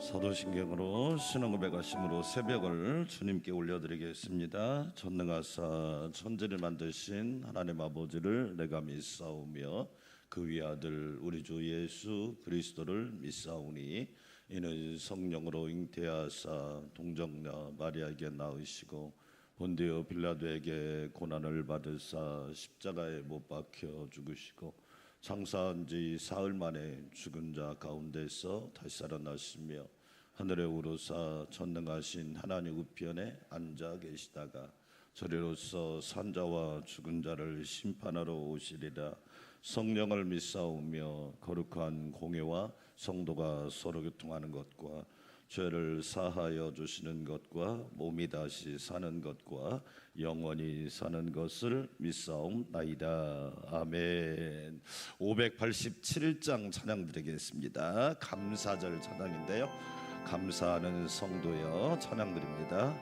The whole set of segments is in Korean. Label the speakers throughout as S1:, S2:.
S1: 사도신경으로 신앙고백 하심으로 새벽을 주님께 올려드리겠습니다. 전능하사 천지를 만드신 하나님 아버지를 내가 믿사오며 그 위아들 우리 주 예수 그리스도를 믿사오니 이는 성령으로 잉태하사 동정녀 마리아에게 낳으시고 본디오 빌라도에게 고난을 받으사 십자가에 못 박혀 죽으시고 장사한 지 사흘 만에 죽은 자 가운데서 다시 살아나시며 하늘에 오르사 전능하신 하나님 우편에 앉아 계시다가 저리로서 산자와 죽은 자를 심판하러 오시리라. 성령을 믿사오며 거룩한 공회와 성도가 서로 교통하는 것과 죄를 사하여 주시는 것과 몸이 다시 사는 것과 영원히 사는 것을 믿사옵나이다. 아멘. 587장 찬양 드리겠습니다. 감사절 찬양인데요, 감사하는 성도여 찬양 드립니다.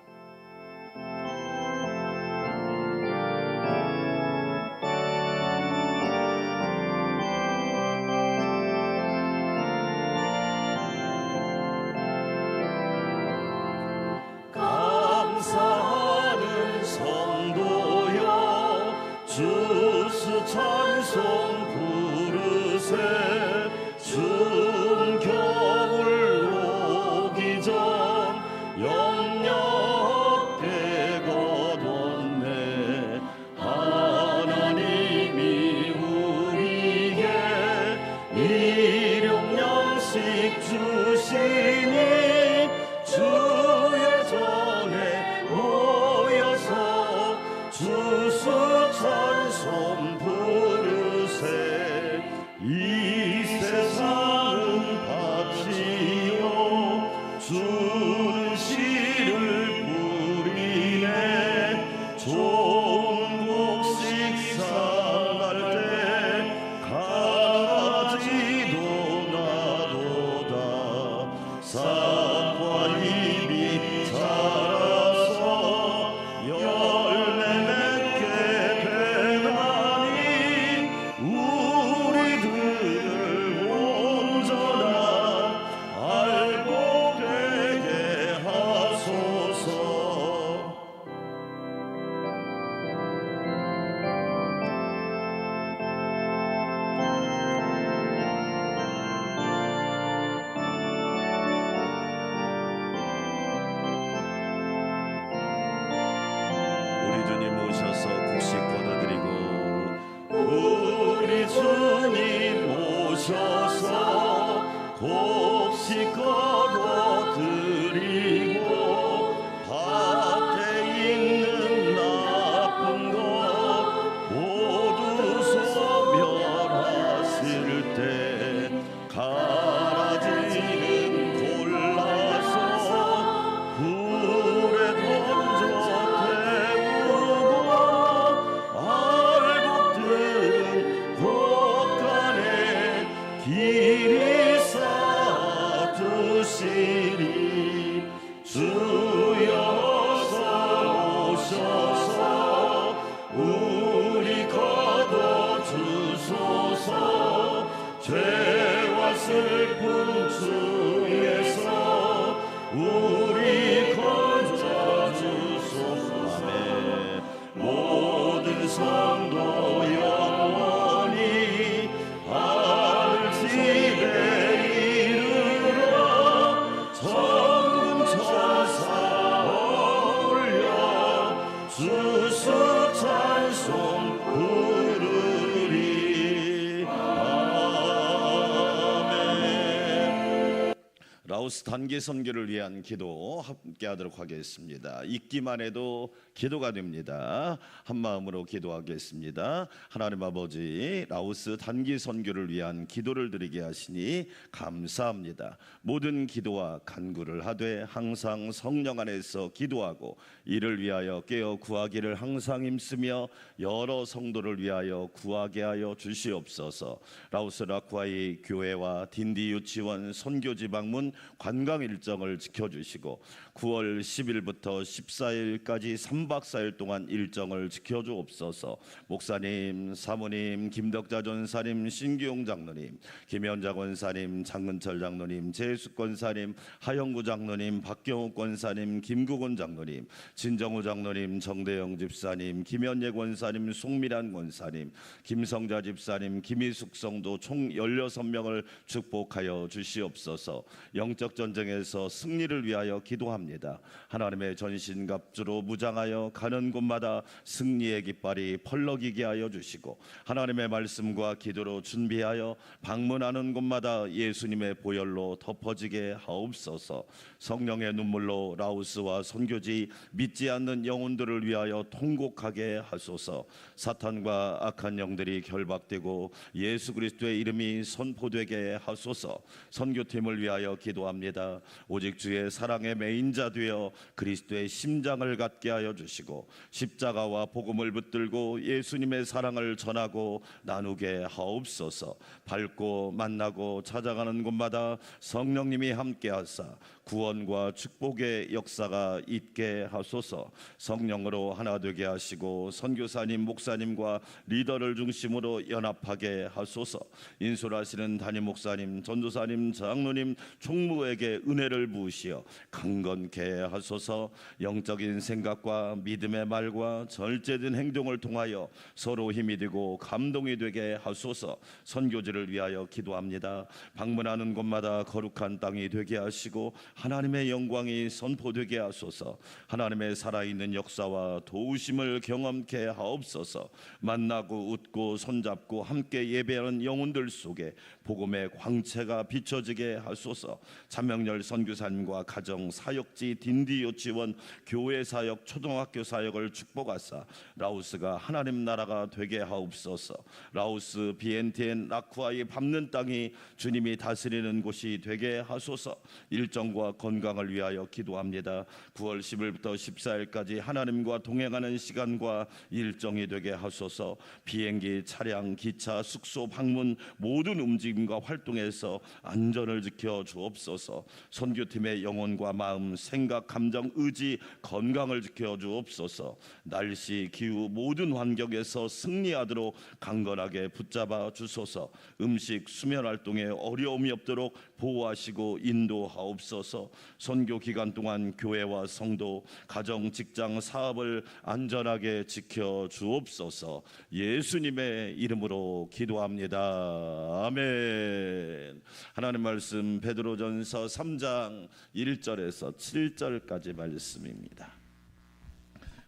S1: 라오스 단기 선교를 위한 기도 함께 하도록 하겠습니다. 읽기만 해도 기도가 됩니다. 한 마음으로 기도하겠습니다. 하나님 아버지, 라오스 단기 선교를 위한 기도를 드리게 하시니 감사합니다. 모든 기도와 간구를 하되 항상 성령 안에서 기도하고 이를 위하여 깨어 구하기를 항상 힘쓰며 여러 성도를 위하여 구하게 하여 주시옵소서. 라오스 라쿠아이 교회와 딘디 유치원 선교지방문 관광 일정을 지켜주시고 9월 10일부터 14일까지 3박 4일 동안 일정을 지켜주옵소서. 목사님, 사모님, 김덕자 전사님, 신기용 장로님, 김현자 권사님, 장근철 장로님, 재수 권사님, 하영구 장로님, 박경욱 권사님, 김국원 장로님, 진정우 장로님, 정대영 집사님, 김현예 권사님, 송미란 권사님, 김성자 집사님, 김희숙 성도 총 16명을 축복하여 주시옵소서. 영적 전쟁에서 승리를 위하여 기도합니다. 하나님의 전신갑주로 무장하여 가는 곳마다 승리의 깃발이 펄럭이게 하여 주시고 하나님의 말씀과 기도로 준비하여 방문하는 곳마다 예수님의 보혈로 덮어지게 하옵소서. 성령의 눈물로 라오스와 선교지 믿지 않는 영혼들을 위하여 통곡하게 하소서. 사탄과 악한 영들이 결박되고 예수 그리스도의 이름이 선포되게 하소서. 선교팀을 위하여 기도합니다. 오직 주의 사랑의 메인자 되어 그리스도의 심장을 갖게 하여 주시고 십자가와 복음을 붙들고 예수님의 사랑을 전하고 나누게 하옵소서. 밟고 만나고 찾아가는 곳마다 성령님이 함께하사 구원과 축복의 역사가 있게 하소서. 성령으로 하나 되게 하시고 선교사님, 목사님과 리더를 중심으로 연합하게 하소서. 인솔하시는 담임 목사님, 전도사님, 장로님, 총무에게 은혜를 부으시어 강건케 하소서. 영적인 생각과 믿음의 말과 절제된 행동을 통하여 서로 힘이 되고 감동이 되게 하소서. 선교지를 위하여 기도합니다. 방문하는 곳마다 거룩한 땅이 되게 하시고 하나님의 영광이 선포되게 하소서. 하나님의 살아있는 역사와 도우심을 경험케 하옵소서. 만나고 웃고 손잡고 함께 예배하는 영혼들 속에 복음의 광채가 비춰지게 하소서. 자명열 선교사님과 가정 사역지 딘디 유치원 교회 사역 초등학교 사역을 축복하사 라오스가 하나님 나라가 되게 하옵소서. 라오스 비엔티엔 라쿠아의 밟는 땅이 주님이 다스리는 곳이 되게 하소서. 일정과 건강을 위하여 기도합니다. 9월 10일부터 14일까지 하나님과 동행하는 시간과 일정이 되게 하소서. 비행기, 차량, 기차, 숙소, 방문 모든 움직임과 활동에서 안전을 지켜 주옵소서. 선교팀의 영혼과 마음, 생각, 감정, 의지, 건강을 지켜 주옵소서. 날씨, 기후 모든 환경에서 승리하도록 강건하게 붙잡아 주소서. 음식, 수면 활동에 어려움이 없도록 보호하시고 인도하옵소서. 선교 기간 동안 교회와 성도, 가정, 직장, 사업을 안전하게 지켜 주옵소서. 예수님의 이름으로 기도합니다. 아멘. 하나님 말씀 베드로전서 3장 1절에서 7절까지 말씀입니다.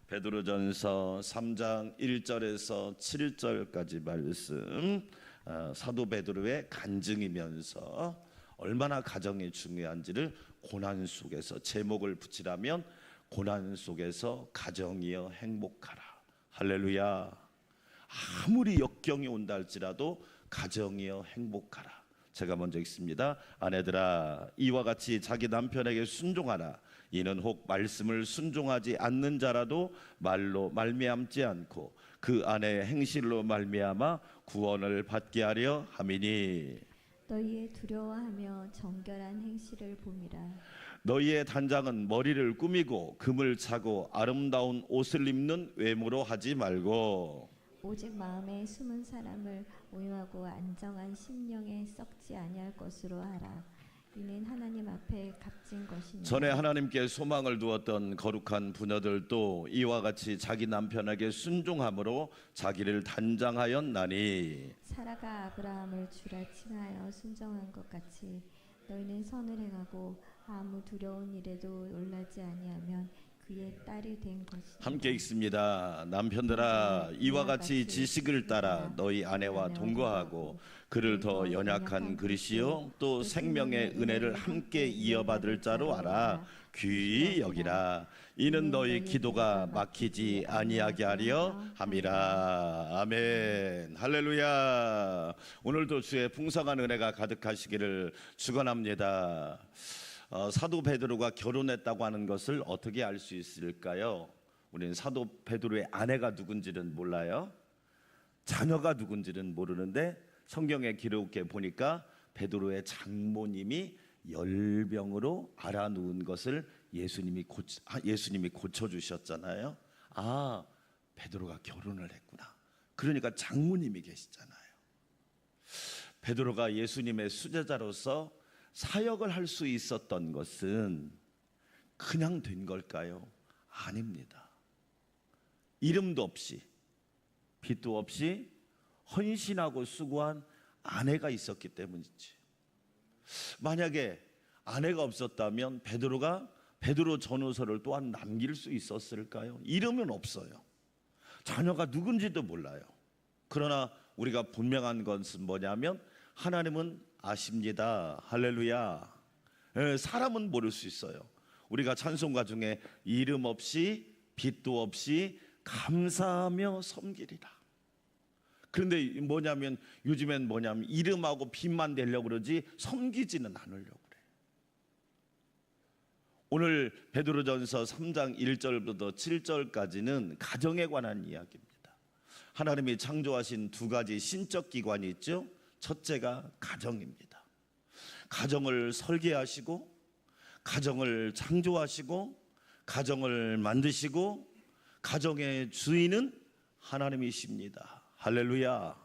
S1: 베드로전서 3장 1절에서 7절까지 말씀. 사도 베드로의 간증이면서 얼마나 가정이 중요한지를 고난 속에서 제목을 붙이라면 고난 속에서 가정이여 행복하라. 할렐루야. 아무리 역경이 온다 할지라도 가정이여 행복하라. 제가 먼저 읽습니다. 아내들아 이와 같이 자기 남편에게 순종하라. 이는 혹 말씀을 순종하지 않는 자라도 말로 말미암지 않고 그 아내의 행실로 말미암아 구원을 받게 하려 함이니
S2: 너희의 두려워하며 정결한 행실을 봄이라.
S1: 너희의 단장은 머리를 꾸미고 금을 차고 아름다운 옷을 입는 외모로 하지 말고
S2: 오직 마음에 숨은 사람을 오용하고 안정한 심령에 썩지 아니할 것으로 하라. 이는 하나님 앞에 값진 것이니.
S1: 전에 하나님께 소망을 두었던 거룩한 부녀들도 이와 같이 자기 남편에게 순종함으로 자기를 단장하였나니
S2: 사라가 아브라함을 주라 칭하여 순종한 것 같이 너희는 선을 행하고 아무 두려운 일에도 놀라지 아니하면 그의 딸이 된 것이니.
S1: 함께 읽습니다. 남편들아 이와 같이 지식을 따라 너희 아내와 동거하고 그를 더 연약한 그리시요 또 생명의 은혜를 함께 이어받을 자로 알아 귀히 여기라. 이는 너희 기도가 막히지 아니하게 하려 함이라. 아멘. 할렐루야. 오늘도 주의 풍성한 은혜가 가득하시기를 축원합니다. 사도 베드로가 결혼했다고 하는 것을 어떻게 알 수 있을까요? 우리는 사도 베드로의 아내가 누군지는 몰라요. 자녀가 누군지는 모르는데 성경에 기록해 보니까 베드로의 장모님이 열병으로 알아누운 것을 예수님이 고쳐주셨잖아요. 아, 베드로가 결혼을 했구나. 그러니까 장모님이 계시잖아요. 베드로가 예수님의 수제자로서 사역을 할 수 있었던 것은 그냥 된 걸까요? 아닙니다. 이름도 없이 빚도 없이 헌신하고 수고한 아내가 있었기 때문이지. 만약에 아내가 없었다면 베드로 전후서를 또한 남길 수 있었을까요? 이름은 없어요. 자녀가 누군지도 몰라요. 그러나 우리가 분명한 것은 뭐냐면 하나님은 아십니다. 할렐루야. 사람은 모를 수 있어요. 우리가 찬송가 중에 이름 없이 빚도 없이 감사하며 섬기리라. 그런데 뭐냐면 요즘엔 이름하고 빚만 되려고 그러지 섬기지는 않으려고 그래. 오늘 베드로전서 3장 1절부터 7절까지는 가정에 관한 이야기입니다. 하나님이 창조하신 두 가지 신적 기관이 있죠. 첫째가 가정입니다. 가정을 설계하시고 가정을 창조하시고 가정을 만드시고 가정의 주인은 하나님이십니다. 할렐루야.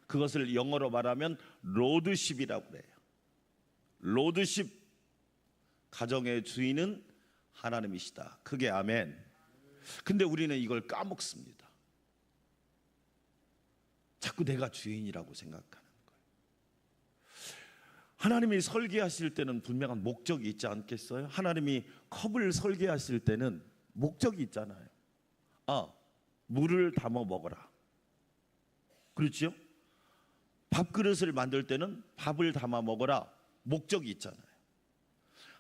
S1: 그것을 영어로 말하면 로드십이라고 그래요. 로드십. 가정의 주인은 하나님이시다. 그게 아멘. 근데 우리는 이걸 까먹습니다. 자꾸 내가 주인이라고 생각하는 거예요. 하나님이 설계하실 때는 분명한 목적이 있지 않겠어요? 하나님이 컵을 설계하실 때는 목적이 있잖아요. 물을 담아 먹어라. 그렇죠? 밥그릇을 만들 때는 밥을 담아 먹어라. 목적이 있잖아요.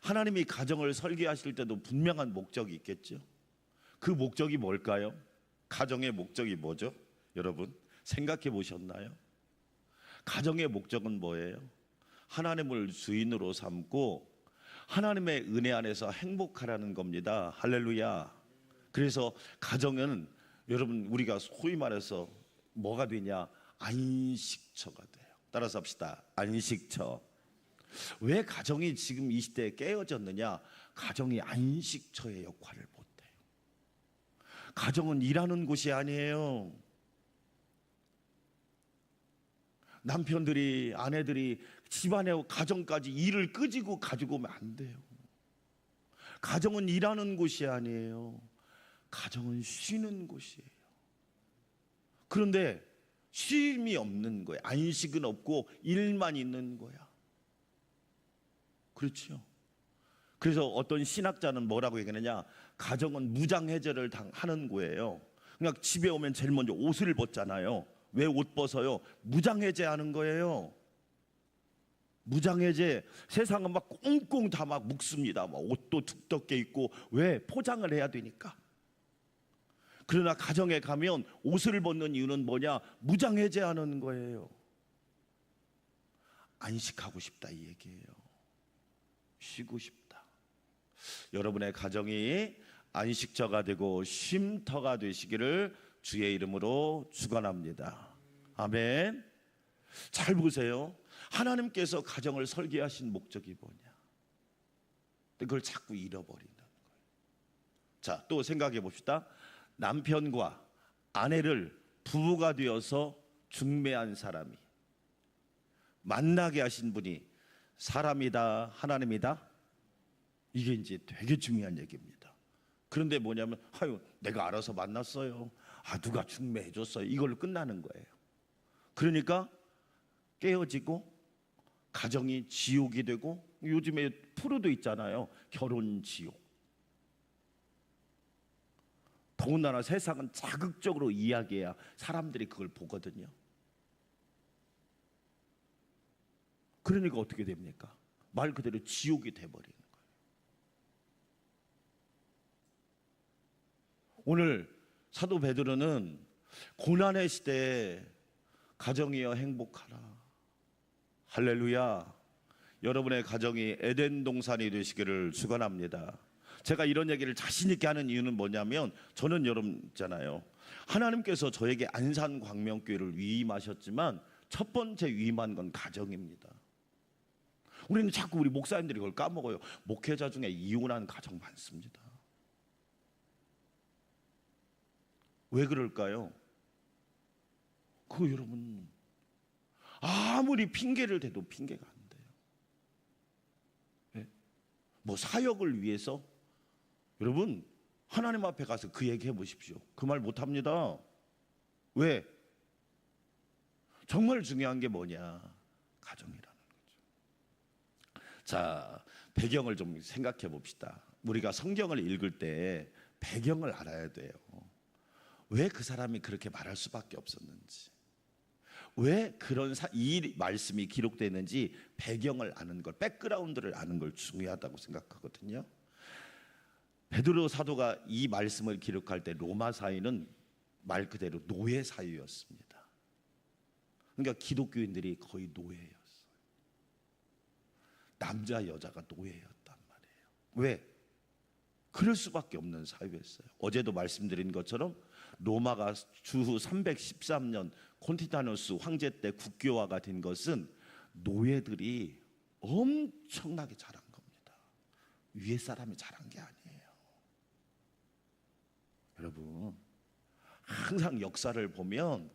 S1: 하나님이 가정을 설계하실 때도 분명한 목적이 있겠죠. 그 목적이 뭘까요? 가정의 목적이 뭐죠? 여러분 생각해 보셨나요? 가정의 목적은 뭐예요? 하나님을 주인으로 삼고 하나님의 은혜 안에서 행복하라는 겁니다. 할렐루야. 그래서 가정은 여러분 우리가 소위 말해서 뭐가 되냐? 안식처가 돼요. 따라서 합시다. 안식처. 왜 가정이 지금 이 시대에 깨어졌느냐? 가정이 안식처의 역할을 못해요. 가정은 일하는 곳이 아니에요. 남편들이 아내들이 집안에 가정까지 일을 끄지고 가지고 오면 안 돼요. 가정은 일하는 곳이 아니에요. 가정은 쉬는 곳이에요. 그런데 쉼이 없는 거예요. 안식은 없고 일만 있는 거야. 그렇죠. 그래서 어떤 신학자는 뭐라고 얘기하느냐? 가정은 무장해제를 하는 거예요. 그냥 집에 오면 제일 먼저 옷을 벗잖아요. 왜 옷 벗어요? 무장해제하는 거예요. 무장해제. 세상은 막 꽁꽁 다 막 묶습니다. 막 옷도 두텁게 입고. 왜? 포장을 해야 되니까. 그러나 가정에 가면 옷을 벗는 이유는 뭐냐? 무장해제하는 거예요. 안식하고 싶다 이 얘기예요. 쉬고 싶다. 여러분의 가정이 안식처가 되고 쉼터가 되시기를 주의 이름으로 축원합니다. 아멘. 잘 보세요. 하나님께서 가정을 설계하신 목적이 뭐냐? 그걸 자꾸 잃어버리는 거예요. 자, 또 생각해 봅시다. 남편과 아내를 부부가 되어서 중매한 사람이 만나게 하신 분이 사람이다, 하나님이다? 이게 이제 되게 중요한 얘기입니다. 그런데 뭐냐면 내가 알아서 만났어요. 누가 중매해 줬어요. 이걸로 끝나는 거예요. 그러니까 깨어지고 가정이 지옥이 되고, 요즘에 프로도 있잖아요. 결혼 지옥. 더군다나 세상은 자극적으로 이야기해야 사람들이 그걸 보거든요. 그러니까 어떻게 됩니까? 말 그대로 지옥이 돼버리는 거예요. 오늘 사도 베드로는 고난의 시대에 가정이여 행복하라. 할렐루야. 여러분의 가정이 에덴 동산이 되시기를 축원합니다. 제가 이런 얘기를 자신 있게 하는 이유는 뭐냐면, 저는 여러분 있잖아요, 하나님께서 저에게 안산광명교회를 위임하셨지만 첫 번째 위임한 건 가정입니다. 우리는 자꾸 우리 목사님들이 그걸 까먹어요. 목회자 중에 이혼한 가정 많습니다. 왜 그럴까요? 여러분 아무리 핑계를 대도 핑계가 안 돼요. 네? 뭐 사역을 위해서 여러분 하나님 앞에 가서 그 얘기 해보십시오. 그 말 못합니다. 왜? 정말 중요한 게 뭐냐? 가정이라는 거죠. 자, 배경을 좀 생각해 봅시다. 우리가 성경을 읽을 때 배경을 알아야 돼요. 왜 그 사람이 그렇게 말할 수밖에 없었는지, 왜 이 말씀이 기록되는지 배경을 아는 걸, 백그라운드를 아는 걸 중요하다고 생각하거든요. 베드로 사도가 이 말씀을 기록할 때 로마 사회는 말 그대로 노예 사회였습니다. 그러니까 기독교인들이 거의 노예였어요. 남자 여자가 노예였단 말이에요. 왜? 그럴 수밖에 없는 사회였어요. 어제도 말씀드린 것처럼 로마가 주후 313년 콘티타누스 황제 때 국교화가 된 것은 노예들이 엄청나게 잘한 겁니다. 위에 사람이 잘한 게 아니에요. 여러분 항상 역사를 보면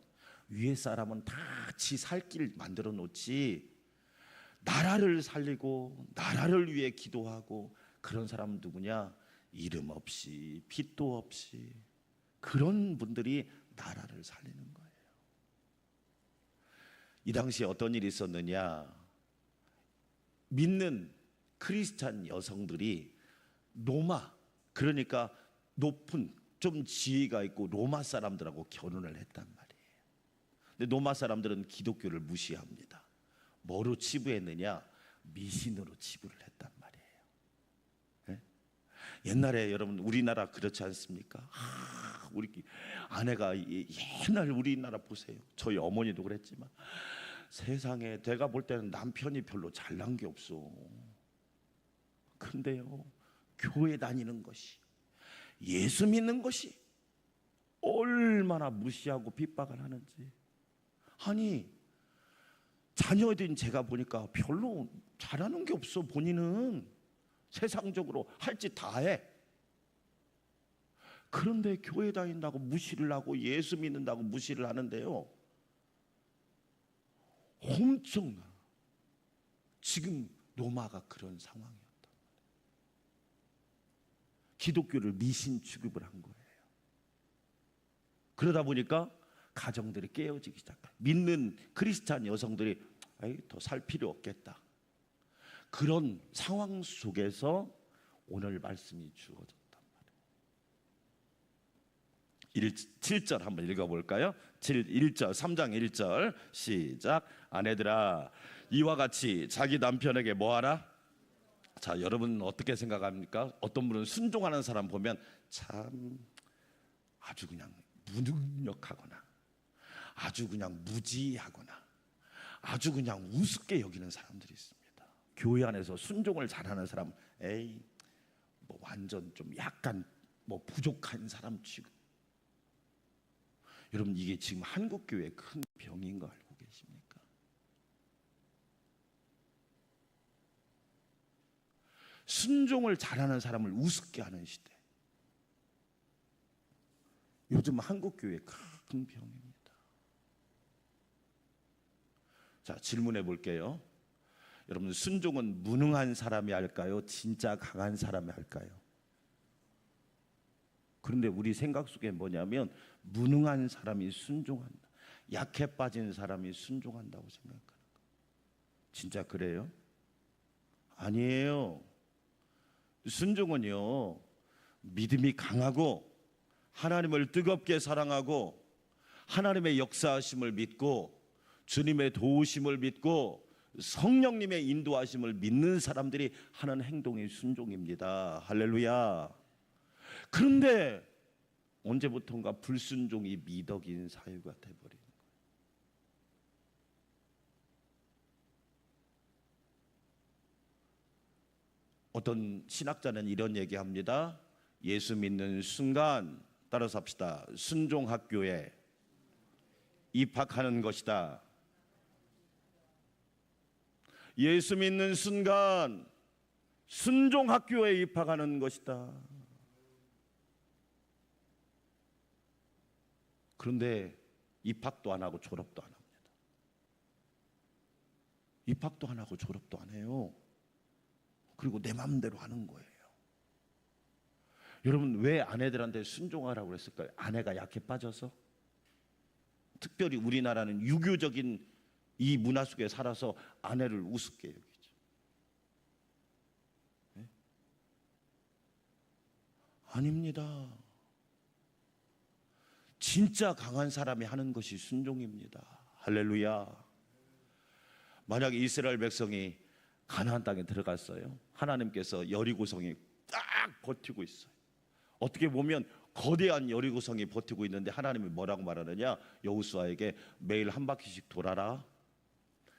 S1: 위에 사람은 다 지 살 길 만들어 놓지, 나라를 살리고 나라를 위해 기도하고 그런 사람은 누구냐? 이름 없이 빚도 없이 그런 분들이 나라를 살리는 거예요. 이 당시에 어떤 일이 있었느냐? 믿는 크리스찬 여성들이 로마, 그러니까 높은 좀 지위가 있고 로마 사람들하고 결혼을 했단 말이에요. 근데 로마 사람들은 기독교를 무시합니다. 뭐로 치부했느냐? 미신으로 치부를 했단 말이에요. 네? 옛날에 여러분 우리나라 그렇지 않습니까? 우리 아내가 옛날 우리나라 보세요. 저희 어머니도 그랬지만 세상에 내가 볼 때는 남편이 별로 잘난 게 없어. 근데요, 교회 다니는 것이, 예수 믿는 것이 얼마나 무시하고 핍박을 하는지. 아니 자녀들인 제가 보니까 별로 잘하는 게 없어. 본인은 세상적으로 할 짓 다 해. 그런데 교회 다닌다고 무시를 하고 예수 믿는다고 무시를 하는데요, 엄청나. 지금 로마가 그런 상황이었다. 기독교를 미신 취급을 한 거예요. 그러다 보니까 가정들이 깨어지기 시작해. 믿는 크리스찬 여성들이 더 살 필요 없겠다. 그런 상황 속에서 오늘 말씀이 주어졌단 말이에요. 7절 한번 읽어볼까요? 1절 3장 1절 시작. 아내들아 이와 같이 자기 남편에게 뭐하라? 자, 여러분 어떻게 생각합니까? 어떤 분은 순종하는 사람 보면 참 아주 그냥 무능력하거나 아주 그냥 무지하거나 아주 그냥 우습게 여기는 사람들이 있습니다. 교회 안에서 순종을 잘하는 사람, 에이 뭐 완전 좀 약간 뭐 부족한 사람 취급. 여러분 이게 지금 한국 교회의 큰 병인 거 알고 계십니까? 순종을 잘하는 사람을 우습게 하는 시대. 요즘 한국 교회의 큰 병입니다. 자, 질문해 볼게요. 여러분 순종은 무능한 사람이 할까요? 진짜 강한 사람이 할까요? 그런데 우리 생각 속에 뭐냐면 무능한 사람이 순종한다, 약해 빠진 사람이 순종한다고 생각하는 거예요. 진짜 그래요? 아니에요. 순종은요, 믿음이 강하고 하나님을 뜨겁게 사랑하고 하나님의 역사하심을 믿고 주님의 도우심을 믿고 성령님의 인도하심을 믿는 사람들이 하는 행동이 순종입니다. 할렐루야. 그런데 언제부턴가 불순종이 미덕인 사유가 돼버린 거예요. 어떤 신학자는 이런 얘기합니다. 예수 믿는 순간, 따라서 합시다, 순종학교에 입학하는 것이다. 예수 믿는 순간 순종 학교에 입학하는 것이다. 그런데 입학도 안 하고 졸업도 안 합니다. 입학도 안 하고 졸업도 안 해요. 그리고 내 마음대로 하는 거예요. 여러분, 왜 아내들한테 순종하라고 그랬을까요? 아내가 약해 빠져서? 특별히 우리나라는 유교적인 이 문화 속에 살아서 아내를 우습게 여기죠. 네? 아닙니다. 진짜 강한 사람이 하는 것이 순종입니다. 할렐루야. 만약 이스라엘 백성이 가나안 땅에 들어갔어요. 하나님께서 여리고성이 딱 버티고 있어요. 어떻게 보면 거대한 여리고성이 버티고 있는데 하나님이 뭐라고 말하느냐? 여호수아에게 매일 한 바퀴씩 돌아라.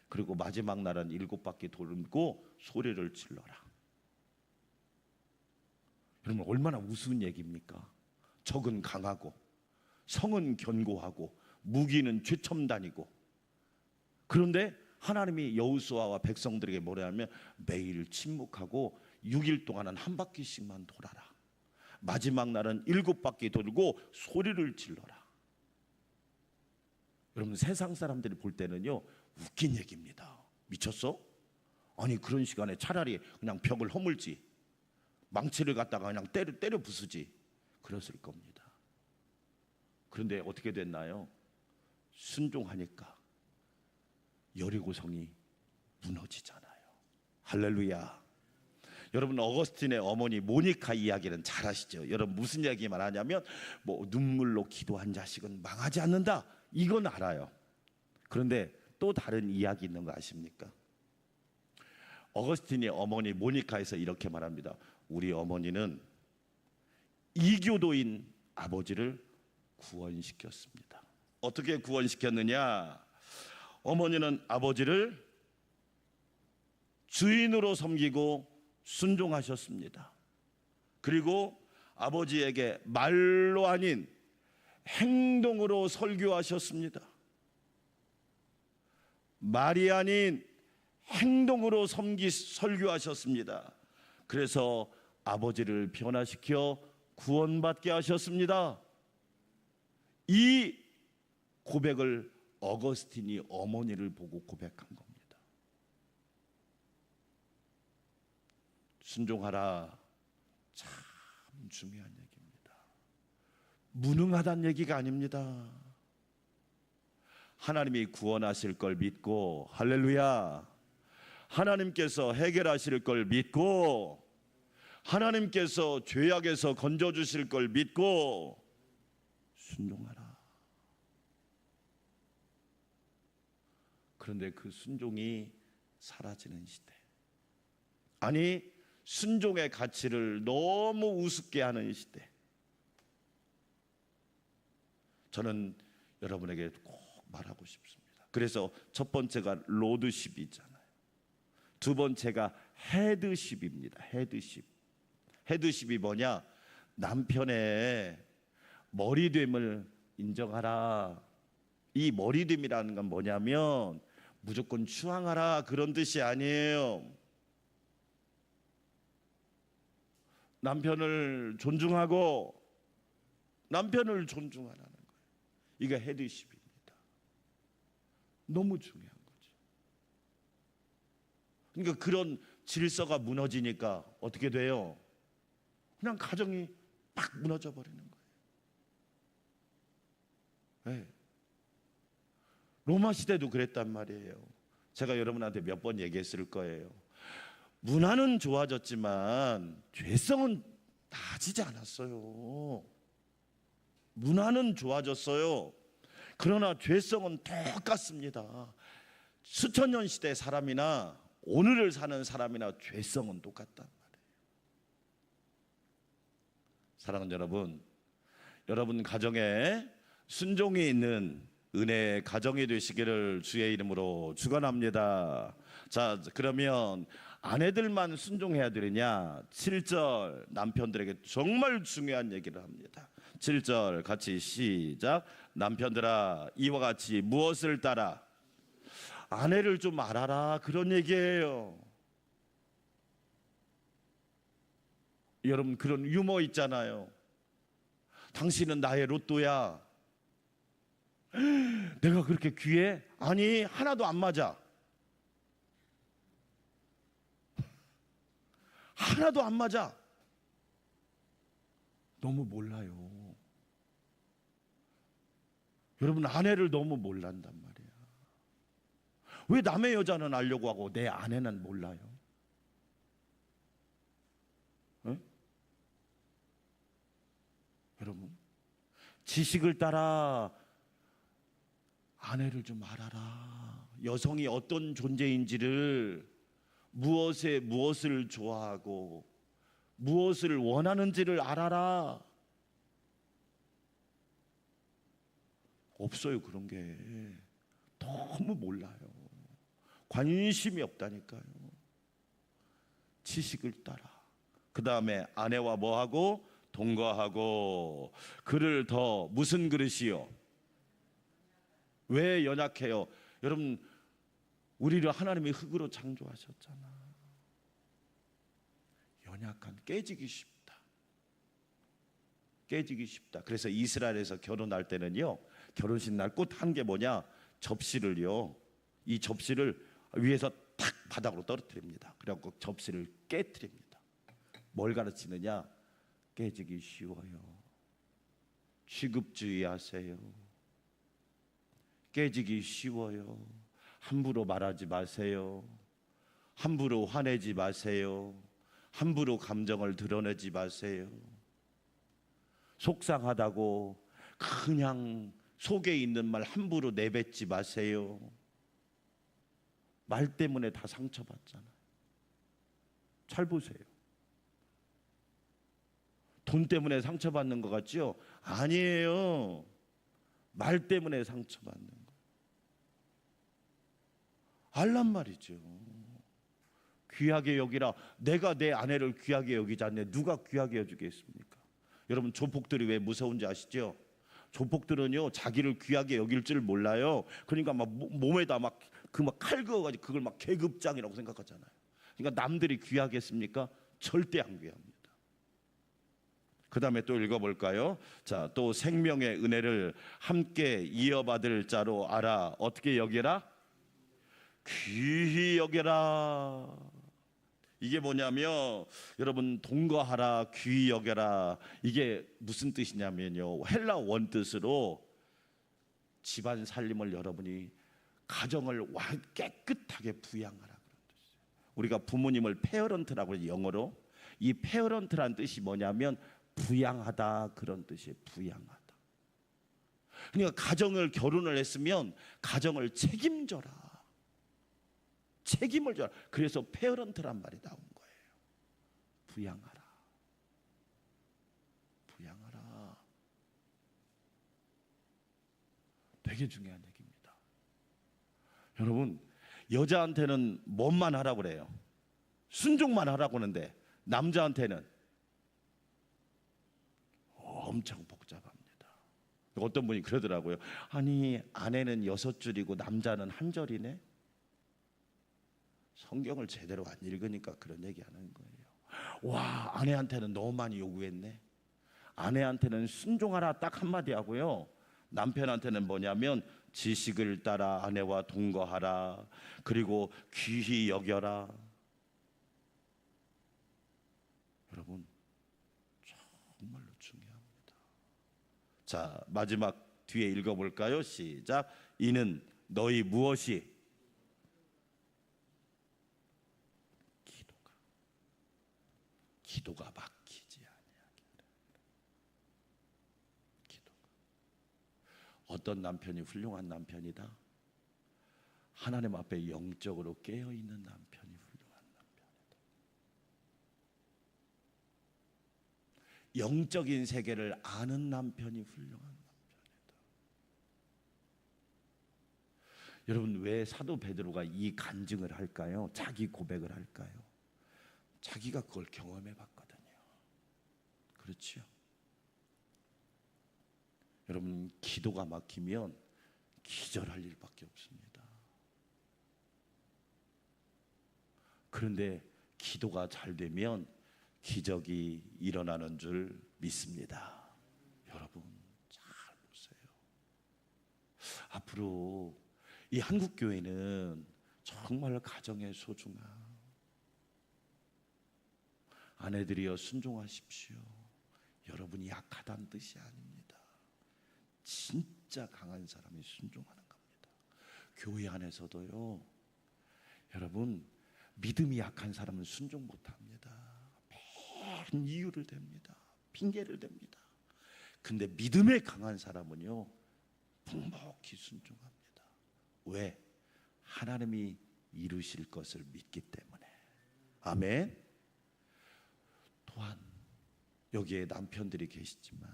S1: 그리고 마지막 날은 7바퀴 돌고 소리를 질러라. 여러분, 얼마나 우스운 얘기입니까? 적은 강하고 성은 견고하고 무기는 최첨단이고, 그런데 하나님이 여호수아와 백성들에게 뭐라 하면 매일 침묵하고 6일 동안은 한 바퀴씩만 돌아라. 마지막 날은 7바퀴 돌고 소리를 질러라. 여러분, 세상 사람들이 볼 때는요 웃긴 얘기입니다. 미쳤어? 아니, 그런 시간에 차라리 그냥 벽을 허물지, 망치를 갖다가 그냥 때려 부수지, 그랬을 겁니다. 그런데 어떻게 됐나요? 순종하니까 여리고성이 무너지잖아요. 할렐루야. 여러분, 어거스틴의 어머니 모니카 이야기는 잘 아시죠? 여러분, 무슨 얘기만 하냐면 뭐 눈물로 기도한 자식은 망하지 않는다, 이건 알아요. 그런데 또 다른 이야기 있는 거 아십니까? 어거스틴의 어머니 모니카에서 이렇게 말합니다. 우리 어머니는 이교도인 아버지를 구원시켰습니다. 어떻게 구원시켰느냐? 어머니는 아버지를 주인으로 섬기고 순종하셨습니다. 그리고 아버지에게 말로 아닌 행동으로 설교하셨습니다. 말이 아닌 행동으로 설교하셨습니다. 그래서 아버지를 변화시켜 구원받게 하셨습니다. 이 고백을 어거스틴이 어머니를 보고 고백한 겁니다. 순종하라, 참 중요한 얘기입니다. 무능하다는 얘기가 아닙니다. 하나님이 구원하실 걸 믿고, 할렐루야, 하나님께서 해결하실 걸 믿고, 하나님께서 죄악에서 건져주실 걸 믿고 순종하라. 그런데 그 순종이 사라지는 시대, 아니 순종의 가치를 너무 우습게 하는 시대, 저는 여러분에게 꼭 말하고 싶습니다. 그래서 첫 번째가 로드십이잖아요. 두 번째가 헤드십입니다. 헤드십이 뭐냐? 남편의 머리됨을 인정하라. 이 머리됨이라는 건 뭐냐면 무조건 추앙하라, 그런 뜻이 아니에요. 남편을 존중하고 남편을 존중하라는 거예요. 이게 헤드십입니다. 너무 중요한 거죠. 그러니까 그런 질서가 무너지니까 어떻게 돼요? 그냥 가정이 막 무너져 버리는 거예요. 네. 로마 시대도 그랬단 말이에요. 제가 여러분한테 몇 번 얘기했을 거예요. 문화는 좋아졌지만 죄성은 나아지지 않았어요. 문화는 좋아졌어요. 그러나 죄성은 똑같습니다. 수천 년 시대 사람이나 오늘을 사는 사람이나 죄성은 똑같단 말이에요. 사랑하는 여러분, 여러분 가정에 순종이 있는 은혜의 가정이 되시기를 주의 이름으로 축원합니다. 자, 그러면 아내들만 순종해야 되느냐? 7절 남편들에게 정말 중요한 얘기를 합니다. 7절 같이 시작. 남편들아, 이와 같이 무엇을 따라? 아내를 좀 알아라, 그런 얘기예요. 여러분, 그런 유머 있잖아요. 당신은 나의 로또야. 내가 그렇게 귀해? 아니, 하나도 안 맞아. 하나도 안 맞아. 너무 몰라요. 여러분, 아내를 너무 몰란단 말이야. 왜 남의 여자는 알려고 하고 내 아내는 몰라요? 에? 여러분, 지식을 따라 아내를 좀 알아라. 여성이 어떤 존재인지를, 무엇을 좋아하고 무엇을 원하는지를 알아라. 없어요, 그런 게. 너무 몰라요. 관심이 없다니까요. 지식을 따라. 그 다음에 아내와 뭐하고? 동거하고. 그를 더 무슨 그릇이요? 왜 연약해요? 여러분, 우리를 하나님이 흙으로 창조하셨잖아. 연약한, 깨지기 쉽다. 깨지기 쉽다. 그래서 이스라엘에서 결혼할 때는요, 결혼식 날 꽃 한 게 뭐냐? 접시를요, 이 접시를 위에서 탁 바닥으로 떨어뜨립니다. 그래갖고 접시를 깨뜨립니다. 뭘 가르치느냐? 깨지기 쉬워요. 취급주의하세요. 깨지기 쉬워요. 함부로 말하지 마세요. 함부로 화내지 마세요. 함부로 감정을 드러내지 마세요. 속상하다고 그냥 속에 있는 말 함부로 내뱉지 마세요. 말 때문에 다 상처받잖아요. 잘 보세요. 돈 때문에 상처받는 것 같죠? 아니에요. 말 때문에 상처받는 거. 알란 말이죠. 귀하게 여기라. 내가 내 아내를 귀하게 여기지 않네. 누가 귀하게 여기겠습니까? 여러분, 조폭들이 왜 무서운지 아시죠? 조폭들은요, 자기를 귀하게 여길 줄 몰라요. 그러니까 막 몸에다 막 칼 그어가지고 그걸 막 계급장이라고 생각하잖아요. 그러니까 남들이 귀하겠습니까? 절대 안 귀합니다. 그 다음에 또 읽어볼까요? 자, 또 생명의 은혜를 함께 이어받을 자로 알아. 어떻게 여겨라? 귀히 여겨라. 이게 뭐냐면, 여러분, 동거하라, 귀히 여겨라. 이게 무슨 뜻이냐면요, 헬라 원뜻으로 집안 살림을 여러분이, 가정을 깨끗하게 부양하라, 그런 뜻이에요. 우리가 부모님을 페어런트라고 해요, 영어로. 이 페어런트란 뜻이 뭐냐면 부양하다, 그런 뜻이에요. 부양하다. 그러니까 결혼을 했으면 가정을 책임져라. 책임을 져라. 그래서 페어런트란 말이 나온 거예요. 부양하라. 부양하라. 되게 중요한 얘기입니다. 여러분, 여자한테는 뭐만 하라고 그래요? 순종만 하라고 하는데, 남자한테는 엄청 복잡합니다. 어떤 분이 그러더라고요. 아니, 아내는 6줄이고 남자는 1절이네. 성경을 제대로 안 읽으니까 그런 얘기하는 거예요. 와, 아내한테는 너무 많이 요구했네. 아내한테는 순종하라 딱 한마디 하고요, 남편한테는 뭐냐면 지식을 따라 아내와 동거하라, 그리고 귀히 여겨라. 여러분, 정말로 중요합니다. 자, 마지막 뒤에 읽어볼까요? 시작. 이는 너희 무엇이? 기도가 막히지 아니하게. 기도가. 어떤 남편이 훌륭한 남편이다? 하나님 앞에 영적으로 깨어있는 남편이 훌륭한 남편이다. 영적인 세계를 아는 남편이 훌륭한 남편이다. 여러분, 왜 사도 베드로가 이 간증을 할까요? 자기 고백을 할까요? 자기가 그걸 경험해 봤거든요. 그렇죠? 여러분, 기도가 막히면 기절할 일밖에 없습니다. 그런데 기도가 잘 되면 기적이 일어나는 줄 믿습니다. 여러분 잘 보세요. 앞으로 이 한국교회는 정말 가정의 소중함, 아내들이여 순종하십시오. 여러분이 약하다는 뜻이 아닙니다. 진짜 강한 사람이 순종하는 겁니다. 교회 안에서도요, 여러분 믿음이 약한 사람은 순종 못합니다. 매번 이유를 댑니다. 핑계를 댑니다. 근데 믿음에 강한 사람은요 묵묵히 순종합니다. 왜? 하나님이 이루실 것을 믿기 때문에. 아멘. 또한 여기에 남편들이 계시지만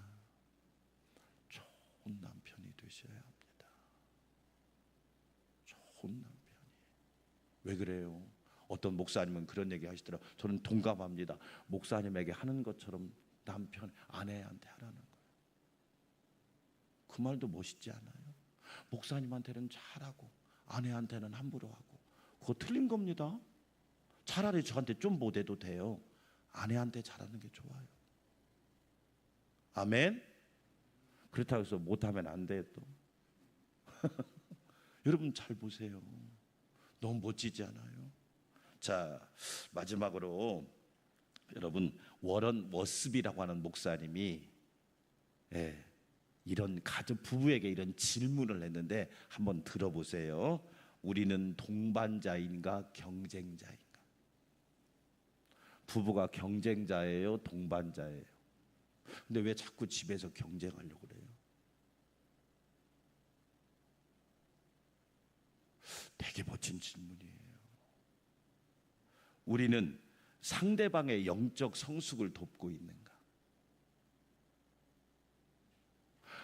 S1: 좋은 남편이 되셔야 합니다. 좋은 남편이. 왜 그래요? 어떤 목사님은 그런 얘기 하시더라고요. 저는 동감합니다. 목사님에게 하는 것처럼 남편, 아내한테 하라는 거예요. 그 말도 멋있지 않아요? 목사님한테는 잘하고 아내한테는 함부로 하고, 그거 틀린 겁니다. 차라리 저한테 좀 못해도 돼요. 아내한테 잘하는 게 좋아요. 아멘. 그렇다고 해서 못하면 안 돼 또. 여러분 잘 보세요. 너무 멋지지 않아요? 자, 마지막으로 여러분 워런 워스비라고 하는 목사님이 이런 가정 부부에게 이런 질문을 했는데 한번 들어보세요. 우리는 동반자인가 경쟁자인가? 부부가 경쟁자예요, 동반자예요? 근데 왜 자꾸 집에서 경쟁하려고 그래요? 되게 멋진 질문이에요. 우리는 상대방의 영적 성숙을 돕고 있는가?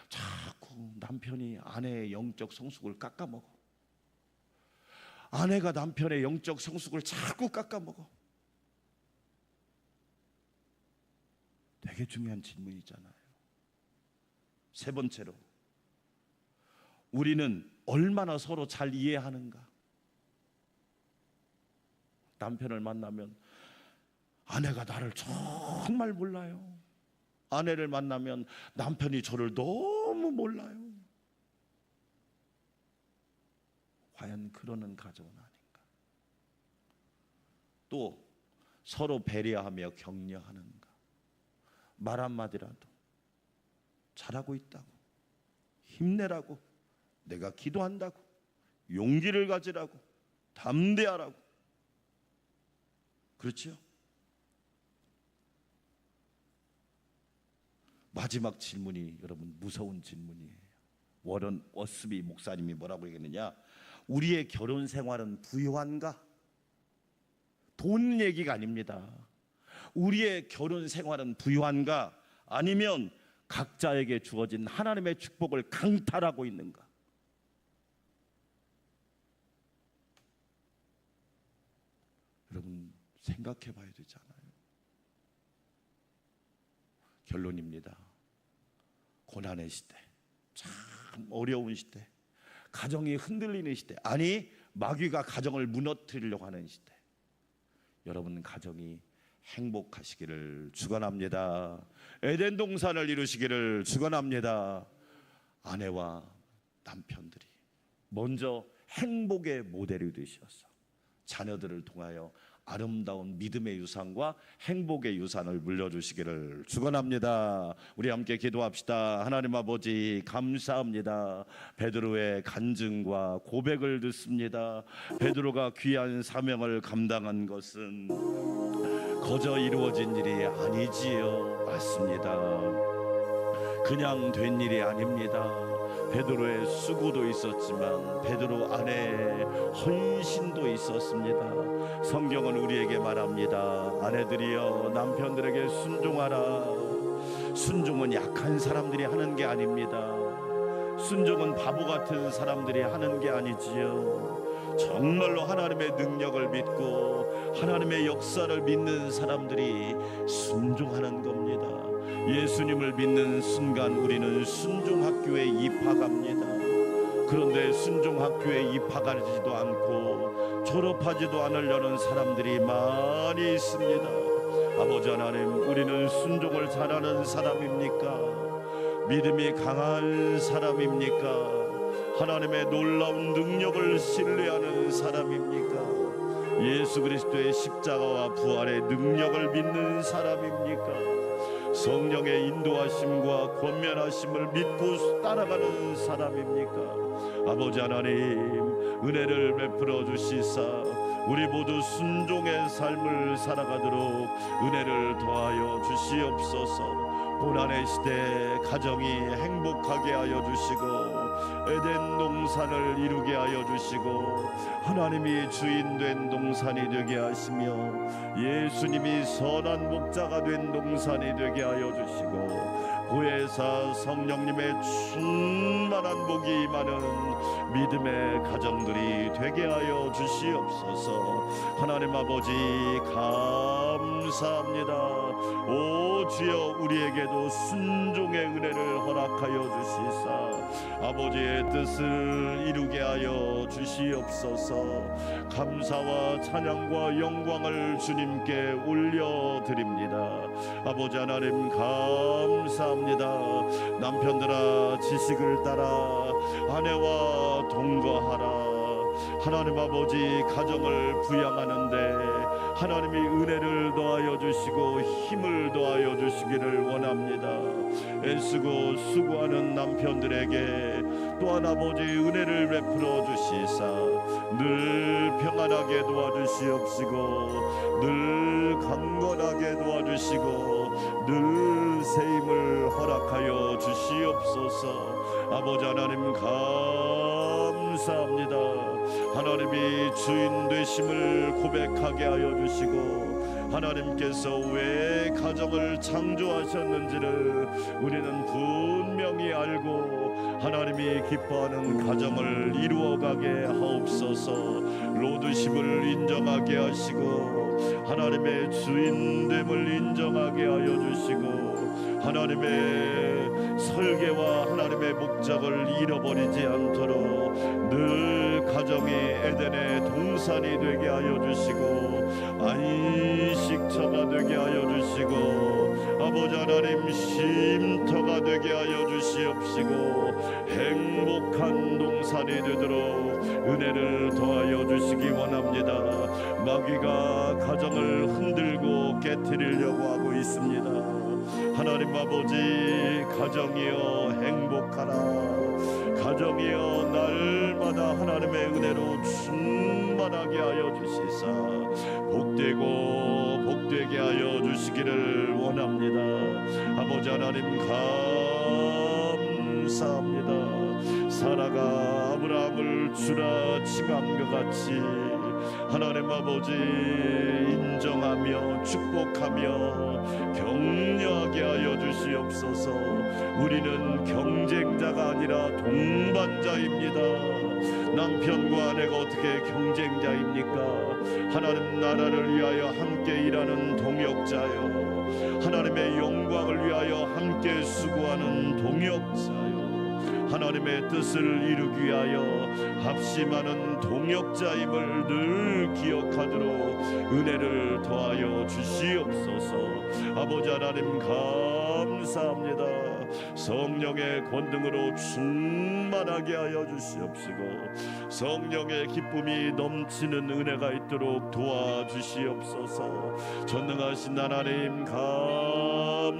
S1: 자꾸 남편이 아내의 영적 성숙을 깎아먹어. 아내가 남편의 영적 성숙을 자꾸 깎아먹어. 되게 중요한 질문이잖아요. 세 번째로, 우리는 얼마나 서로 잘 이해하는가? 남편을 만나면 아내가 나를 정말 몰라요. 아내를 만나면 남편이 저를 너무 몰라요. 과연 그러는 가정은 아닌가? 또 서로 배려하며 격려하는가? 말 한마디라도 잘하고 있다고, 힘내라고, 내가 기도한다고, 용기를 가지라고, 담대하라고. 그렇죠? 마지막 질문이 여러분 무서운 질문이에요. 워런 워스비 목사님이 뭐라고 얘기했느냐? 우리의 결혼 생활은 부유한가? 돈 얘기가 아닙니다. 우리의 결혼 생활은 부유한가? 아니면 각자에게 주어진 하나님의 축복을 강탈하고 있는가? 여러분 생각해 봐야 되잖아요. 결론입니다. 고난의 시대, 참 어려운 시대, 가정이 흔들리는 시대, 아니 마귀가 가정을 무너뜨리려고 하는 시대, 여러분 가정이 행복하시기를 축원합니다. 에덴 동산을 이루시기를 축원합니다. 아내와 남편들이 먼저 행복의 모델이 되셔서 자녀들을 통하여 아름다운 믿음의 유산과 행복의 유산을 물려주시기를 축원합니다. 우리 함께 기도합시다. 하나님 아버지 감사합니다. 베드로의 간증과 고백을 듣습니다. 베드로가 귀한 사명을 감당한 것은 거저 이루어진 일이 아니지요. 맞습니다. 그냥 된 일이 아닙니다. 베드로의 수고도 있었지만 베드로 안에 헌신도 있었습니다. 성경은 우리에게 말합니다. 아내들이여 남편들에게 순종하라. 순종은 약한 사람들이 하는 게 아닙니다. 순종은 바보 같은 사람들이 하는 게 아니지요. 정말로 하나님의 능력을 믿고 하나님의 역사를 믿는 사람들이 순종하는 겁니다. 예수님을 믿는 순간 우리는 순종학교에 입학합니다. 그런데 순종학교에 입학하지도 않고 졸업하지도 않으려는 사람들이 많이 있습니다. 아버지 하나님, 우리는 순종을 잘하는 사람입니까? 믿음이 강한 사람입니까? 하나님의 놀라운 능력을 신뢰하는 사람입니까? 예수 그리스도의 십자가와 부활의 능력을 믿는 사람입니까? 성령의 인도하심과 권면하심을 믿고 따라가는 사람입니까? 아버지 하나님, 은혜를 베풀어 주시사 우리 모두 순종의 삶을 살아가도록 은혜를 더하여 주시옵소서. 고난의 시대 가정이 행복하게 하여 주시고 에덴 동산을 이루게 하여 주시고 하나님이 주인된 동산이 되게 하시며 예수님이 선한 목자가 된 동산이 되게 하여 주시고 보혜사 성령님의 충만한 복이 임하는 믿음의 가정들이 되게 하여 주시옵소서. 하나님 아버지 감사합니다. 오 주여, 우리에게도 순종의 은혜를 허락하여 주시사 아버지의 뜻을 이루게 하여 주시옵소서. 감사와 찬양과 영광을 주님께 올려드립니다. 아버지 하나님 감사합니다. 남편들아, 지식을 따라 아내와 동거하라. 하나님 아버지, 가정을 부양하는데 하나님이 은혜를 더하여 주시고 힘을 더하여 주시기를 원합니다. 애쓰고 수고하는 남편들에게 또한 아버지 은혜를 베풀어 주시사 늘 평안하게 도와주시옵시고 늘 강건하게 도와주시고 늘 새 힘을 허락하여 주시옵소서. 아버지 하나님 감사합니다. 하나님이 주인 되심을 고백하게 하여 주시고 하나님께서 왜 가정을 창조하셨는지를 우리는 분명히 알고 하나님이 기뻐하는 가정을 이루어가게 하옵소서. 로드십을 인정하게 하시고 하나님의 주인됨을 인정하게 하여 주시고 하나님의 설계와 하나님의 목적을 잃어버리지 않도록 늘 가정이 에덴의 동산이 되게 하여 주시고 안식처가 되게 하여 주시고 아버지 하나님 쉼터가 되게 하여 주시옵시고 행복한 동산이 되도록 은혜를 더하여 주시기 원합니다. 마귀가 가정을 흔들고 깨트리려고 하고 있습니다. 하나님 아버지, 가정이여 행복하라. 가정이여 날마다 하나님의 은혜로 충만하게 하여 주시사 복되고 복되게 하여 주시기를 원합니다. 아버지 하나님 감사합니다. 사라가 아브라함을 주라 칭한 것 같이 하나님 아버지 인정하며 축복하며 격려하게 하여 주시옵소서. 우리는 경쟁자가 아니라 동반자입니다. 남편과 아내가 어떻게 경쟁자입니까? 하나님 나라를 위하여 함께 일하는 동역자요, 하나님의 영광을 위하여 함께 수고하는 동역자요, 하나님의 뜻을 이루기 위하여 합심하는 동역자임을 늘 기억하도록 은혜를 더하여 주시옵소서. 아버지 하나님 감사합니다. 성령의 권능으로 충만하게 하여 주시옵시고 성령의 기쁨이 넘치는 은혜가 있도록 도와주시옵소서. 전능하신 하나님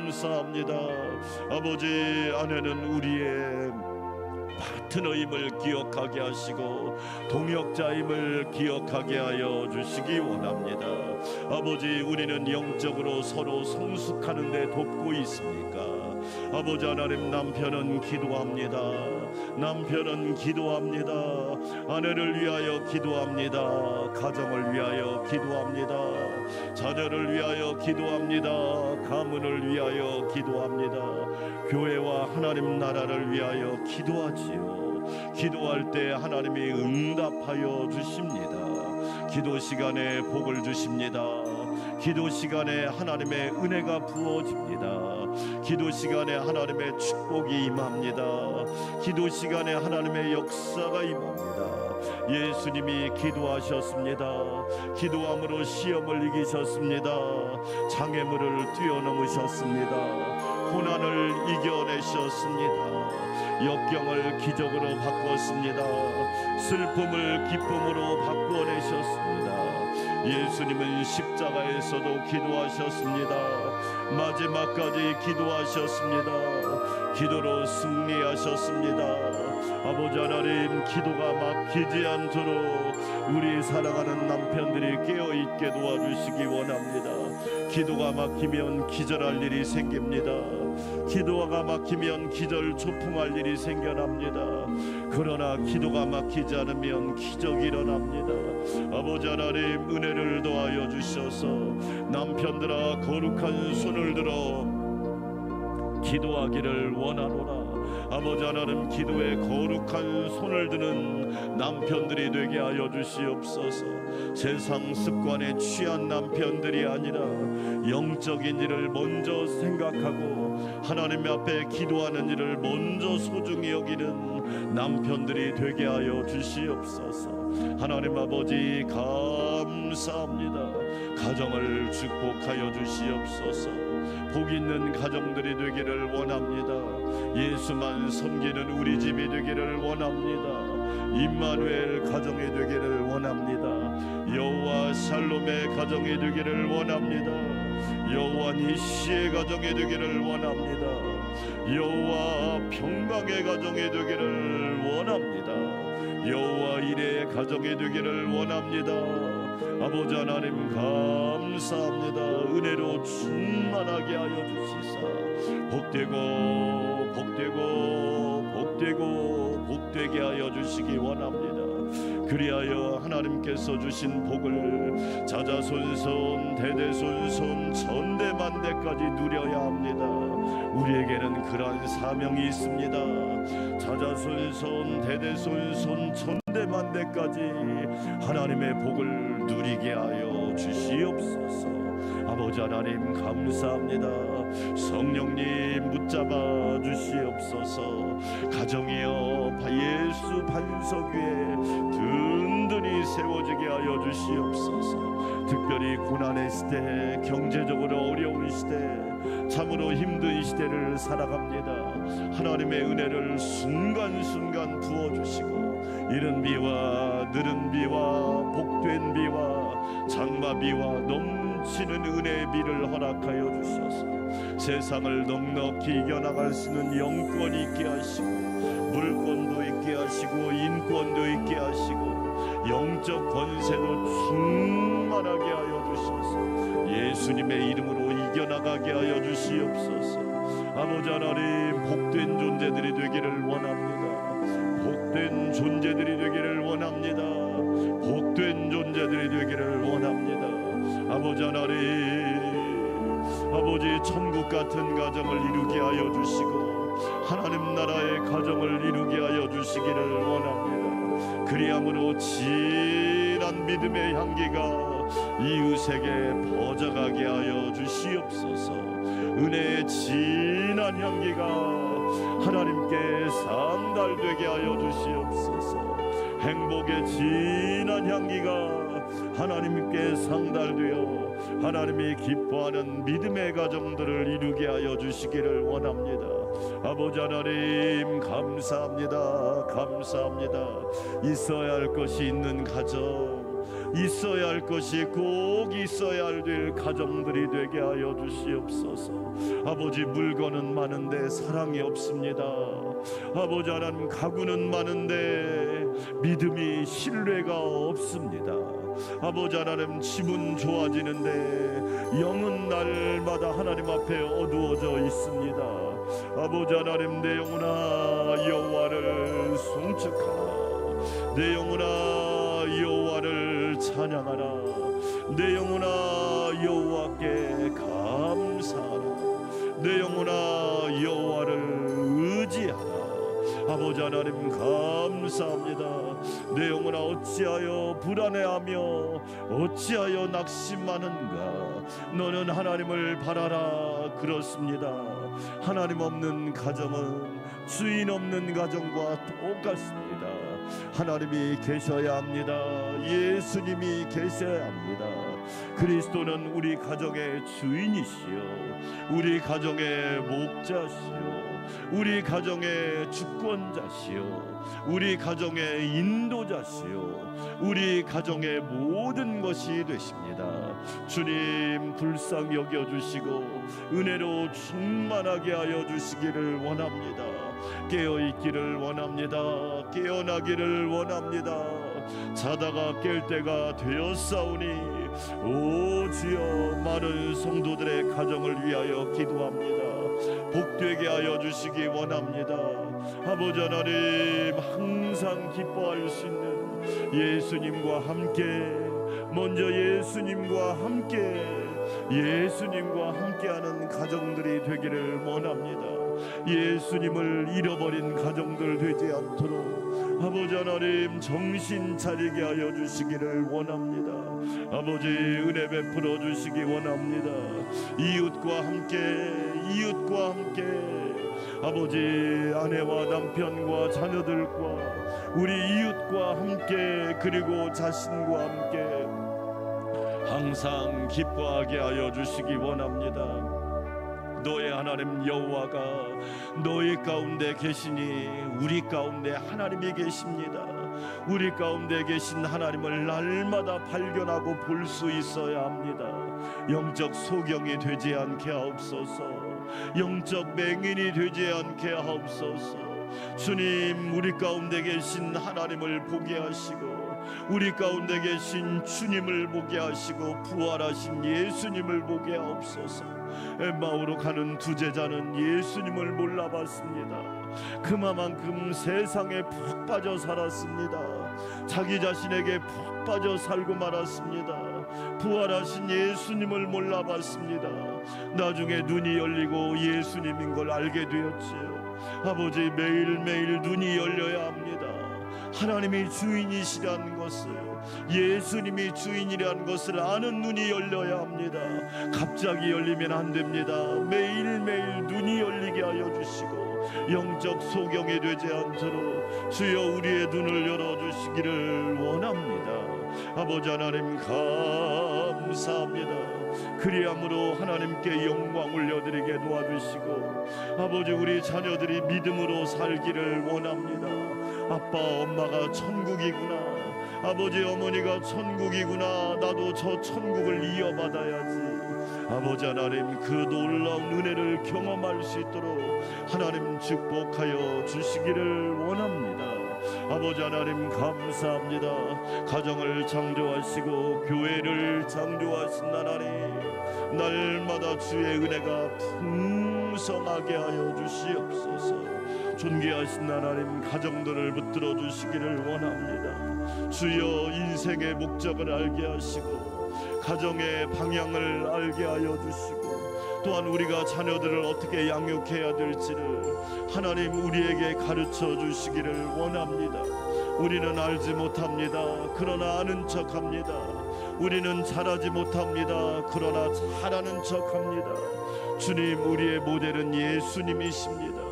S1: 감사합니다. 아버지, 아내는 우리의 파트너임을 기억하게 하시고 동역자임을 기억하게 하여 주시기 원합니다. 아버지, 우리는 영적으로 서로 성숙하는 데 돕고 있습니까? 아버지 하나님, 남편은 기도합니다. 남편은 기도합니다. 아내를 위하여 기도합니다. 가정을 위하여 기도합니다. 자녀를 위하여 기도합니다. 가문을 위하여 기도합니다. 교회와 하나님 나라를 위하여 기도하지요. 기도할 때 하나님이 응답하여 주십니다. 기도 시간에 복을 주십니다. 기도 시간에 하나님의 은혜가 부어집니다. 기도 시간에 하나님의 축복이 임합니다. 기도 시간에 하나님의 역사가 임합니다. 예수님이 기도하셨습니다. 기도함으로 시험을 이기셨습니다. 장애물을 뛰어넘으셨습니다. 고난을 이겨내셨습니다. 역경을 기적으로 바꿨습니다. 슬픔을 기쁨으로 바꿔내셨습니다. 예수님은 십자가에서도 기도하셨습니다. 마지막까지 기도하셨습니다. 기도로 승리하셨습니다. 아버지 하나님, 기도가 막히지 않도록 우리 사랑하는 남편들이 깨어있게 도와주시기 원합니다. 기도가 막히면 기절할 일이 생깁니다. 기도가 막히면 기절 초풍할 일이 생겨납니다. 그러나 기도가 막히지 않으면 기적이 일어납니다. 아버지 하나님, 은혜를 더하여 주셔서 남편들아 거룩한 손을 들어 기도하기를 원하노라. 아버지 하나님, 기도에 거룩한 손을 드는 남편들이 되게 하여 주시옵소서. 세상 습관에 취한 남편들이 아니라 영적인 일을 먼저 생각하고 하나님 앞에 기도하는 일을 먼저 소중히 여기는 남편들이 되게 하여 주시옵소서. 하나님 아버지, 감사합니다. 가정을 축복하여 주시옵소서. 복 있는 가정들이 되기를 원합니다. 예수만 섬기는 우리 집이 되기를 원합니다. 임마누엘 가정이 되기를 원합니다. 여호와 샬롬의 가정이 되기를 원합니다. 여호와 니시의 가정이 되기를 원합니다. 여호와 평강의 가정이 되기를 원합니다. 여호와 이레의 가정이 되기를 원합니다. 아버지 하나님, 감사합니다. 은혜로 충만하게 하여 주시사 복되고 복되고 복되고 복되게 하여 주시기 원합니다. 그리하여 하나님께서 주신 복을 자자손손 대대손손 천대만대까지 누려야 합니다. 우리에게는 그러한 사명이 있습니다. 자자손손 대대손손 천대만대까지 하나님의 복을 누리게 하여 주시옵소서. 아버지 하나님, 감사합니다. 성령님 붙잡아 주시옵소서. 가정이여 예수 반석 위에 든든히 세워지게 하여 주시옵소서. 특별히 고난의 시대, 경제적으로 어려운 시대, 참으로 힘든 시대를 살아갑니다. 하나님의 은혜를 순간순간 부어주시고 이른 비와 느른 비와 복된 비와 장마비와 넘치는 은혜의 비를 허락하여 주셔서 세상을 넉넉히 이겨나갈 수 있는 영권이 있게 하시고 물권도 있게 하시고 인권도 있게 하시고 영적 권세도 충만하게 하여 주셔서 예수님의 이름으로 이겨나가게 하여 주시옵소서. 아버지 하나님, 복된 존재들이 되기를 원합니다. 복된 존재들이 되기를 원합니다. 복된 존재들이 되기를 원합니다. 아버지 하나님, 아버지 천국 같은 가정을 이루게 하여 주시고 하나님 나라의 가정을 이루게 하여 주시기를 원합니다. 그리함으로 진한 믿음의 향기가 이웃에게 퍼져가게 하여 주시옵소서. 은혜의 진한 향기가 하나님께 상달되게 하여 주시옵소서. 행복의 진한 향기가 하나님께 상달되어 하나님이 기뻐하는 믿음의 가정들을 이루게 하여 주시기를 원합니다. 아버지 하나님, 감사합니다. 감사합니다. 있어야 할 것이 있는 가정, 있어야 할 것이 꼭 있어야 될 가정들이 되게 하여 주시옵소서. 아버지, 물건은 많은데 사랑이 없습니다. 아버지 하나님, 가구는 많은데 믿음이 신뢰가 없습니다. 아버지 하나님, 집은 좋아지는데 영은 날마다 하나님 앞에 어두워져 있습니다. 아버지 하나님, 내 영혼아 여호와를 송축하라. 내 영혼아 여호와를 찬양하라. 내 영혼아 여호와께 감사하라. 내 영혼아 여호와를 의지하라. 아버지 하나님, 감사합니다. 내 영혼아 어찌하여 불안해하며 어찌하여 낙심하는가. 너는 하나님을 바라라. 그렇습니다. 하나님 없는 가정은 주인 없는 가정과 똑같습니다. 하나님이 계셔야 합니다. 예수님이 계셔야 합니다. 그리스도는 우리 가정의 주인이시요, 우리 가정의 목자시요, 우리 가정의 주권자시요, 우리 가정의 인도자시요, 우리 가정의 모든 것이 되십니다. 주님 불쌍히 여겨주시고 은혜로 충만하게 하여 주시기를 원합니다. 깨어있기를 원합니다. 깨어나기를 원합니다. 자다가 깰 때가 되었사오니 오 주여, 많은 성도들의 가정을 위하여 기도합니다. 복되게 하여 주시기 원합니다. 아버지 하나님, 항상 기뻐할 수 있는 예수님과 함께, 먼저 예수님과 함께하는 가정들이 되기를 원합니다. 예수님을 잃어버린 가정들 되지 않도록 아버지 하나님 정신 차리게 하여 주시기를 원합니다. 아버지 은혜 베풀어 주시기 원합니다. 이웃과 함께 아버지 아내와 남편과 자녀들과 우리 이웃과 함께, 그리고 자신과 함께 항상 기뻐하게 하여 주시기 원합니다. 너의 하나님 여호와가 너희 가운데 계시니 우리 가운데 하나님이 계십니다. 우리 가운데 계신 하나님을 날마다 발견하고 볼 수 있어야 합니다. 영적 소경이 되지 않게 하옵소서. 영적 맹인이 되지 않게 하옵소서. 주님, 우리 가운데 계신 하나님을 보게 하시고, 우리 가운데 계신 주님을 보게 하시고, 부활하신 예수님을 보게 하옵소서. 엠마오로 가는 두 제자는 예수님을 몰라봤습니다. 그만큼 세상에 푹 빠져 살았습니다. 자기 자신에게 푹 빠져 살고 말았습니다. 부활하신 예수님을 몰라봤습니다. 나중에 눈이 열리고 예수님인 걸 알게 되었지요. 아버지, 매일매일 눈이 열려야 합니다. 하나님이 주인이시라는 것을, 예수님이 주인이라는 것을 아는 눈이 열려야 합니다. 갑자기 열리면 안 됩니다. 매일매일 눈이 열리게 하여 주시고 영적 소경이 되지 않도록 주여 우리의 눈을 열어주시기를 원합니다. 아버지 하나님 감사합니다. 그리함으로 하나님께 영광 올려드리게 도와주시고, 아버지 우리 자녀들이 믿음으로 살기를 원합니다. 아빠 엄마가 천국이구나, 아버지 어머니가 천국이구나, 나도 저 천국을 이어받아야지. 아버지 하나님, 그 놀라운 은혜를 경험할 수 있도록 하나님 축복하여 주시기를 원합니다. 아버지 하나님 감사합니다. 가정을 창조하시고 교회를 창조하신 하나님, 날마다 주의 은혜가 풍성하게 하여 주시옵소서. 존귀하신 하나님, 가정들을 붙들어 주시기를 원합니다. 주여, 인생의 목적을 알게 하시고 가정의 방향을 알게 하여 주시고, 또한 우리가 자녀들을 어떻게 양육해야 될지를 하나님 우리에게 가르쳐 주시기를 원합니다. 우리는 알지 못합니다. 그러나 아는 척합니다. 우리는 잘하지 못합니다. 그러나 잘하는 척합니다. 주님, 우리의 모델은 예수님이십니다.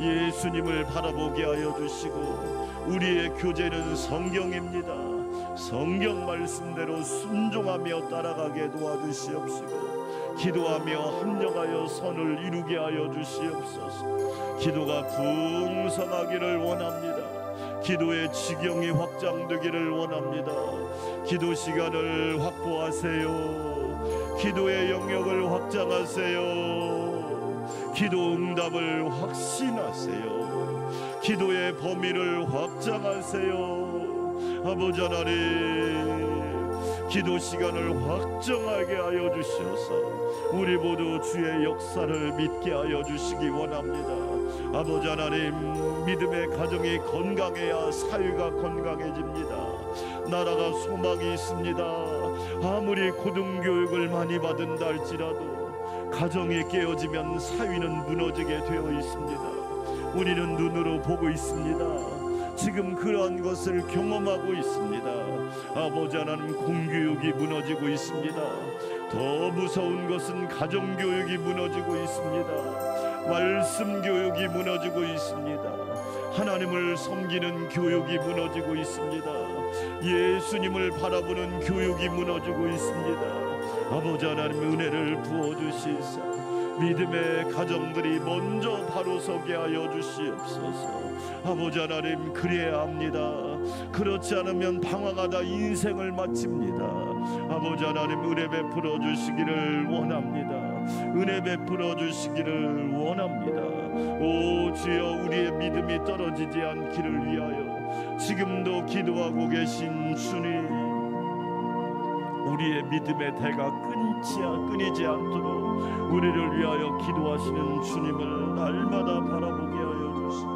S1: 예수님을 바라보게 하여 주시고, 우리의 교재는 성경입니다. 성경 말씀대로 순종하며 따라가게 도와주시옵시고, 기도하며 합력하여 선을 이루게 하여 주시옵소서. 기도가 풍성하기를 원합니다. 기도의 지경이 확장되기를 원합니다. 기도 시간을 확보하세요. 기도의 영역을 확장하세요. 기도 응답을 확신하세요. 기도의 범위를 확장하세요. 아버지 하나님, 기도 시간을 확정하게 하여 주셔서 우리 모두 주의 역사를 믿게 하여 주시기 원합니다. 아버지 하나님, 믿음의 가정이 건강해야 사회가 건강해집니다. 나라가 소망이 있습니다. 아무리 고등교육을 많이 받은다 할지라도 가정이 깨어지면 사회는 무너지게 되어 있습니다. 우리는 눈으로 보고 있습니다. 지금 그러한 것을 경험하고 있습니다. 아버지 하나님, 공교육이 무너지고 있습니다. 더 무서운 것은 가정교육이 무너지고 있습니다. 말씀 교육이 무너지고 있습니다. 하나님을 섬기는 교육이 무너지고 있습니다. 예수님을 바라보는 교육이 무너지고 있습니다. 아버지 하나님 은혜를 부어주시사 믿음의 가정들이 먼저 바로 서게 하여 주시옵소서. 아버지 하나님 그래야 합니다. 그렇지 않으면 방황하다 인생을 마칩니다. 아버지 하나님 은혜 베풀어 주시기를 원합니다. 은혜 베풀어 주시기를 원합니다. 오 주여, 우리의 믿음이 떨어지지 않기를 위하여 지금도 기도하고 계신 주님, 우리의 믿음의 대가 끊이지 않도록 우리를 위하여 기도하시는 주님을 날마다 바라보게 하여 주시옵소서.